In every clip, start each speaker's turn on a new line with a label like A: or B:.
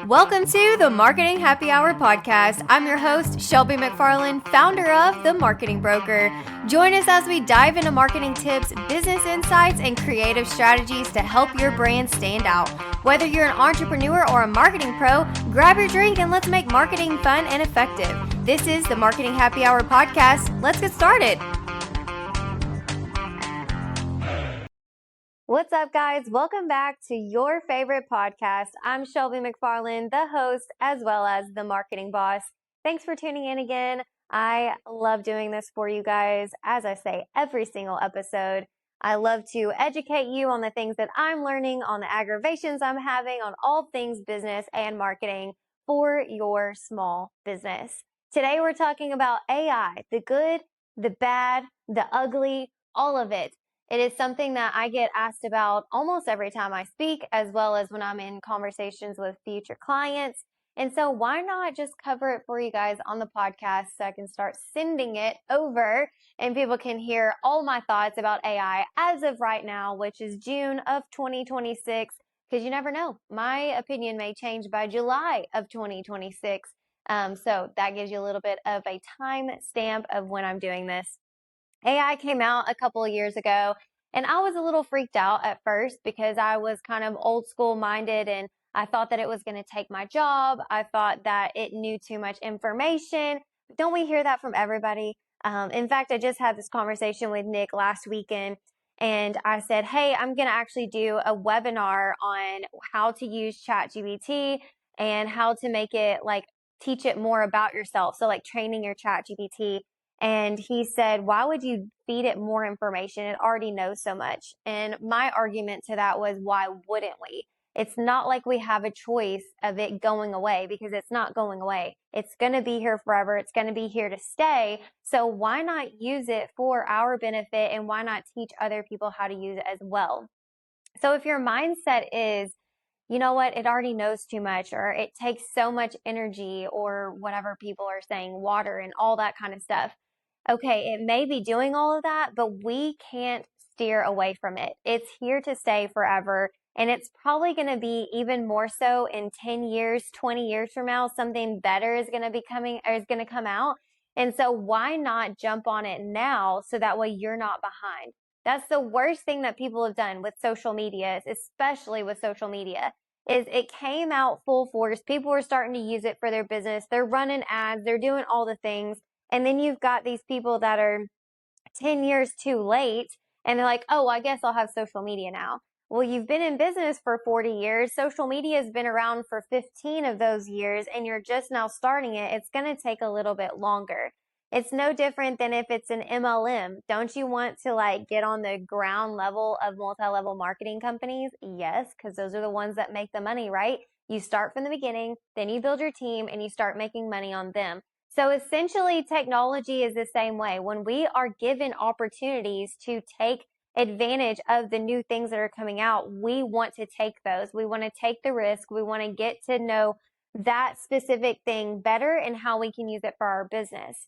A: Welcome to the Marketing Happy Hour podcast. I'm your host, Shelby McFarland, founder of The Marketing Broker. Join us as we dive into marketing tips, business insights, and creative strategies to help your brand stand out. Whether you're an entrepreneur or a marketing pro, grab your drink and let's make marketing fun and effective. This is the Marketing Happy Hour podcast. Let's get started. What's up, guys? Welcome back to your favorite podcast. I'm Shelby McFarland, the host, as well as the marketing boss. Thanks for tuning in again. I love doing this for you guys. As I say, every single episode, I love to educate you on the things that I'm learning, on the aggravations I'm having, on all things business and marketing for your small business. Today, we're talking about AI, the good, the bad, the ugly, all of it. It is something that I get asked about almost every time I speak, as well as when I'm in conversations with future clients. And so why not just cover it for you guys on the podcast so I can start sending it over and people can hear all my thoughts about AI as of right now, which is June of 2026, because you never know. My opinion may change by July of 2026. So that gives you a little bit of a time stamp of when I'm doing this. AI came out a couple of years ago, and I was a little freaked out at first because I was kind of old school minded and I thought that it was going to take my job. I thought that it knew too much information. Don't we hear that from everybody? In fact, I just had this conversation with Nick last weekend, and I said, hey, I'm going to actually do a webinar on how to use ChatGPT and how to make it teach it more about yourself. So like training your ChatGPT. And he said, why would you feed it more information? It already knows so much. And my argument to that was, why wouldn't we? It's not like we have a choice of it going away, because it's not going away. It's going to be here forever. It's going to be here to stay. So why not use it for our benefit, and why not teach other people how to use it as well? So if your mindset is, you know what, it already knows too much, or it takes so much energy, or whatever people are saying, water and all that kind of stuff. Okay, it may be doing all of that, but we can't steer away from it. It's here to stay forever. And it's probably going to be even more so in 10 years, 20 years from now. Something better is going to be coming, or is going to come out. And so why not jump on it now so that way you're not behind? That's the worst thing that people have done with social media, especially with social media, is it came out full force. People were starting to use it for their business. They're running ads. They're doing all the things. And then you've got these people that are 10 years too late, and they're like, oh, I guess I'll have social media now. Well, you've been in business for 40 years. Social media has been around for 15 of those years, and you're just now starting it. It's going to take a little bit longer. It's no different than if it's an MLM. Don't you want to get on the ground level of multi-level marketing companies? Yes, because those are the ones that make the money, right? You start from the beginning, then you build your team, and you start making money on them. So essentially, technology is the same way. When we are given opportunities to take advantage of the new things that are coming out, we want to take those. We want to take the risk. We want to get to know that specific thing better and how we can use it for our business.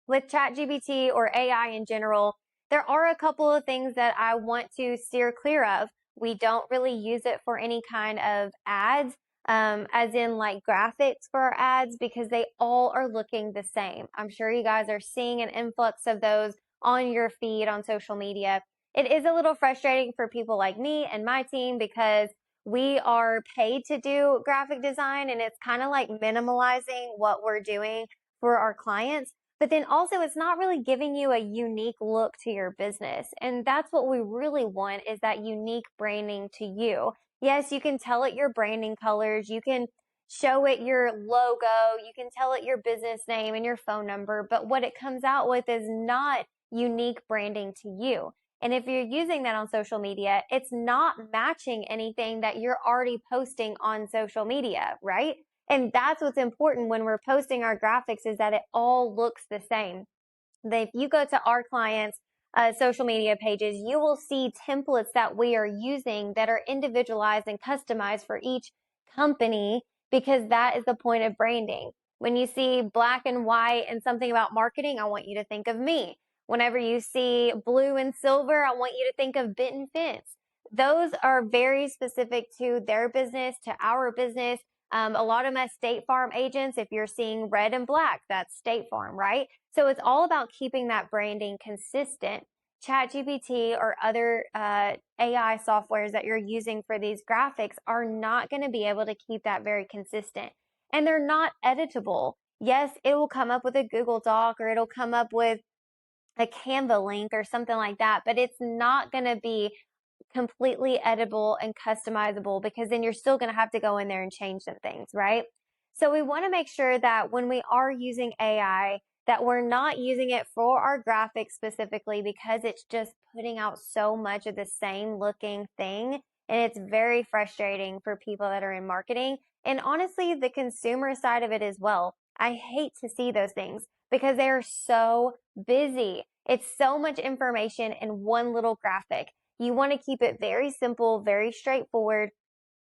A: With ChatGPT or AI in general, there are a couple of things that I want to steer clear of. We don't really use it for any kind of ads. As in graphics for our ads, because they all are looking the same. I'm sure you guys are seeing an influx of those on your feed on social media. It is a little frustrating for people like me and my team, because we are paid to do graphic design, and it's kind of like minimalizing what we're doing for our clients. But then also, it's not really giving you a unique look to your business. And that's what we really want, is that unique branding to you. Yes, you can tell it your branding colors. You can show it your logo. You can tell it your business name and your phone number. But what it comes out with is not unique branding to you. And if you're using that on social media, it's not matching anything that you're already posting on social media, right? And that's what's important when we're posting our graphics, is that it all looks the same. If you go to our clients' social media pages, you will see templates that we are using that are individualized and customized for each company, because that is the point of branding. When you see black and white and something about marketing, I want you to think of me. Whenever you see blue and silver, I want you to think of Benton Fence. Those are very specific to their business, to our business. A lot of my State Farm agents, if you're seeing red and black, that's State Farm, right? So it's all about keeping that branding consistent. ChatGPT or other AI softwares that you're using for these graphics are not going to be able to keep that very consistent. And they're not editable. Yes, it will come up with a Google Doc or it'll come up with a Canva link or something like that, but it's not going to be completely editable and customizable, because then you're still going to have to go in there and change some things, right? So we want to make sure that when we are using AI, that we're not using it for our graphics specifically, because it's just putting out so much of the same looking thing. And it's very frustrating for people that are in marketing, and honestly, the consumer side of it as well. I hate to see those things because they are so busy. It's so much information in one little graphic. You want to keep it very simple, very straightforward.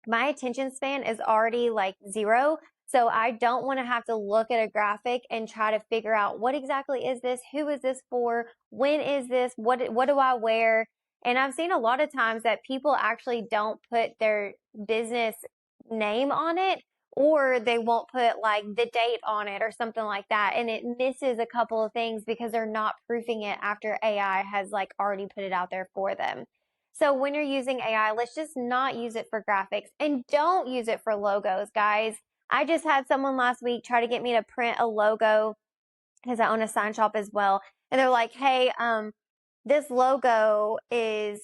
A: My attention span is already like 0. So I don't want to have to look at a graphic and try to figure out what exactly is this? Who is this for? When is this? What do I wear? And I've seen a lot of times that people actually don't put their business name on it, or they won't put like the date on it or something like that. And it misses a couple of things because they're not proofing it after AI has like already put it out there for them. So when you're using AI, let's just not use it for graphics, and don't use it for logos, guys. I just had someone last week try to get me to print a logo, because I own a sign shop as well. And they're like, hey, this logo is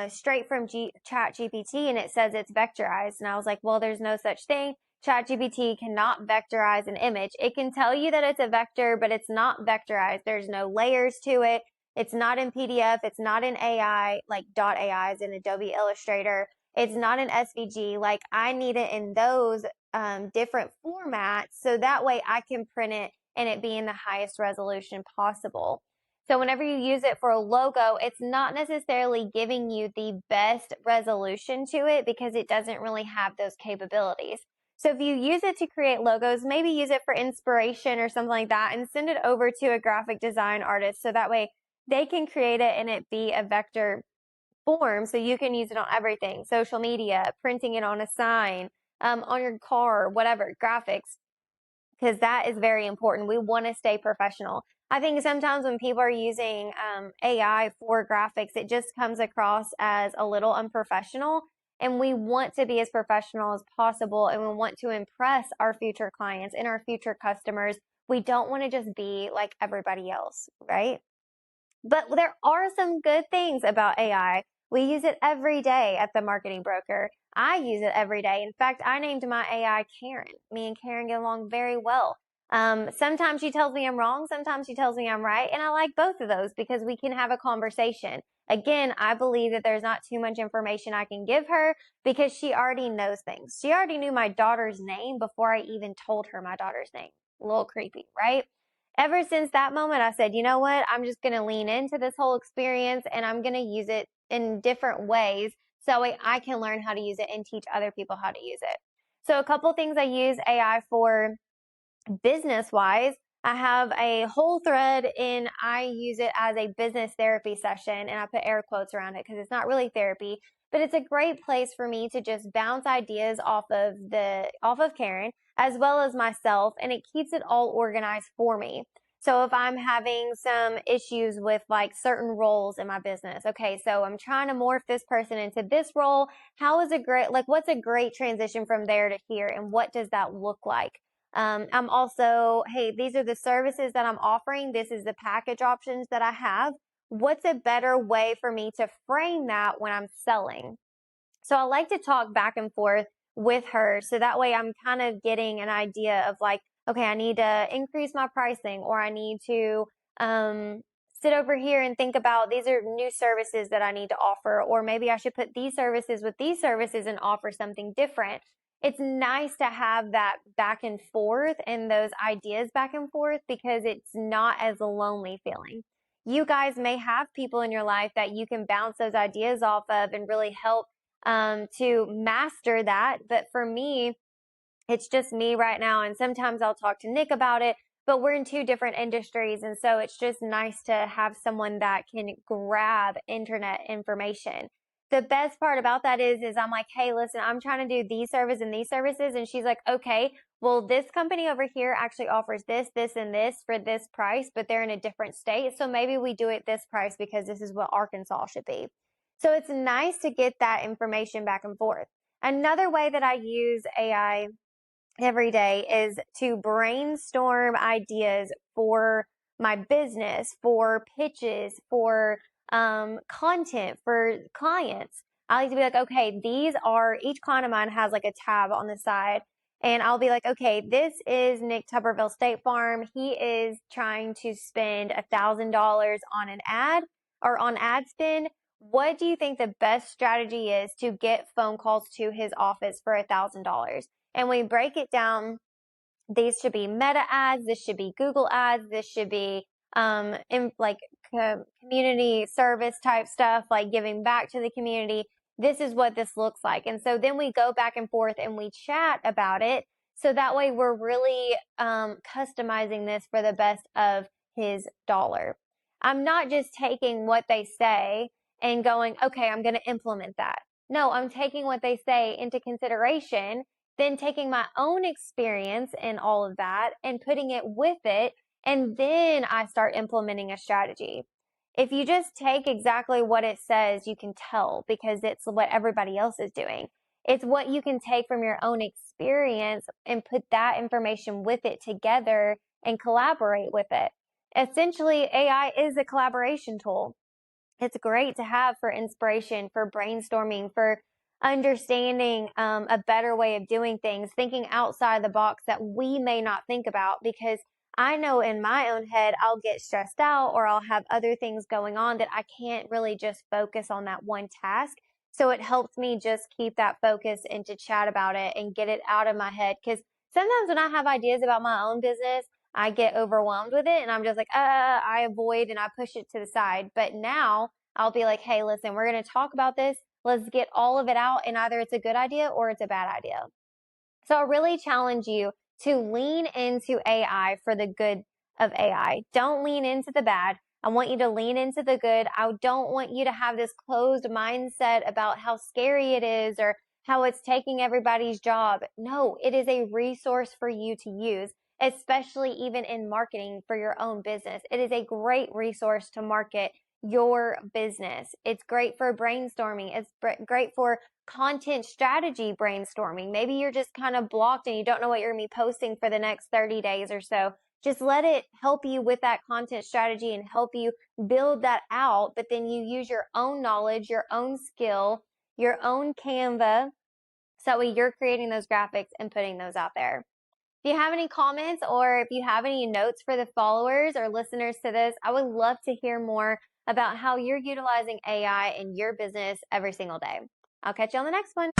A: straight from Chat GPT, and it says it's vectorized. And I was like, well, there's no such thing. Chat GPT cannot vectorize an image. It can tell you that it's a vector, but it's not vectorized. There's no layers to it. It's not in PDF. It's not in AI, like .ai is in Adobe Illustrator. It's not in SVG. Like, I need it in those different formats, so that way I can print it and it be in the highest resolution possible. So whenever you use it for a logo, it's not necessarily giving you the best resolution to it, because it doesn't really have those capabilities. So if you use it to create logos, maybe use it for inspiration or something like that, and send it over to a graphic design artist, so that way they can create it and it be a vector form, so you can use it on everything: social media, printing it on a sign, on your car, whatever, graphics, because that is very important. We want to stay professional. I think sometimes when people are using AI for graphics, it just comes across as a little unprofessional. And we want to be as professional as possible, and we want to impress our future clients and our future customers. We don't want to just be like everybody else, right? But there are some good things about AI. We use it every day at the Marketing Broker. I use it every day. In fact, I named my AI Karen. Me and Karen get along very well. Sometimes she tells me I'm wrong. Sometimes she tells me I'm right. And I like both of those because we can have a conversation. Again, I believe that there's not too much information I can give her, because she already knows things. She already knew my daughter's name before I even told her my daughter's name. A little creepy, right? Ever since that moment, I said, you know what? I'm just going to lean into this whole experience, and I'm going to use it in different ways so I can learn how to use it and teach other people how to use it. So a couple things I use AI for business wise. I have a whole thread and I use it as a business therapy session, and I put air quotes around it because it's not really therapy, but it's a great place for me to just bounce ideas off of Karen as well as myself, and it keeps it all organized for me. So if I'm having some issues with like certain roles in my business, okay, so I'm trying to morph this person into this role. What's a great transition from there to here, and what does that look like? I'm also, hey, these are the services that I'm offering. This is the package options that I have. What's a better way for me to frame that when I'm selling? So I like to talk back and forth with her, so that way I'm kind of getting an idea of like, okay, I need to increase my pricing, or I need to sit over here and think about these are new services that I need to offer, or maybe I should put these services with these services and offer something different. It's nice to have that back and forth and those ideas back and forth, because it's not as a lonely feeling. You guys may have people in your life that you can bounce those ideas off of and really help to master that. But for me, it's just me right now. And sometimes I'll talk to Nick about it, but we're in two different industries. And so it's just nice to have someone that can grab internet information. the best part about that is I'm like, hey, listen, I'm trying to do these services and these services. And she's like, okay, well, this company over here actually offers this, this, and this for this price, but they're in a different state. So maybe we do it this price because this is what Arkansas should be. So it's nice to get that information back and forth. Another way that I use AI every day is to brainstorm ideas for my business, for pitches, for content for clients. I like to be like, okay, each client of mine has like a tab on the side. And I'll be like, okay, this is Nick Tuberville State Farm. He is trying to spend $1,000 on an ad or on ad spend. What do you think the best strategy is to get phone calls to his office for $1,000? And we break it down. These should be meta ads. This should be Google ads. This should be community service type stuff, like giving back to the community. This is what this looks like. And so then we go back and forth and we chat about it. So that way we're really customizing this for the best of his dollar. I'm not just taking what they say and going, okay, I'm going to implement that. No, I'm taking what they say into consideration, then taking my own experience in all of that and putting it with it. And then I start implementing a strategy. If you just take exactly what it says, you can tell because it's what everybody else is doing. It's what you can take from your own experience and put that information with it together and collaborate with it. Essentially, AI is a collaboration tool. It's great to have for inspiration, for brainstorming, for understanding a better way of doing things, thinking outside the box that we may not think about, because I know in my own head, I'll get stressed out or I'll have other things going on that I can't really just focus on that one task. So it helps me just keep that focus and to chat about it and get it out of my head. Because sometimes when I have ideas about my own business, I get overwhelmed with it and I'm just like, I avoid and I push it to the side. But now I'll be like, hey, listen, we're going to talk about this. Let's get all of it out. And either it's a good idea or it's a bad idea. So I really challenge you to lean into AI for the good of AI. Don't lean into the bad. I want you to lean into the good. I don't want you to have this closed mindset about how scary it is or how it's taking everybody's job. No, it is a resource for you to use, especially even in marketing for your own business. It is a great resource to market your business. It's great for brainstorming. It's great for content strategy brainstorming. Maybe you're just kind of blocked and you don't know what you're going to be posting for the next 30 days or so. Just let it help you with that content strategy and help you build that out. But then you use your own knowledge, your own skill, your own Canva. So that way you're creating those graphics and putting those out there. If you have any comments or if you have any notes for the followers or listeners to this, I would love to hear more about how you're utilizing AI in your business every single day. I'll catch you on the next one.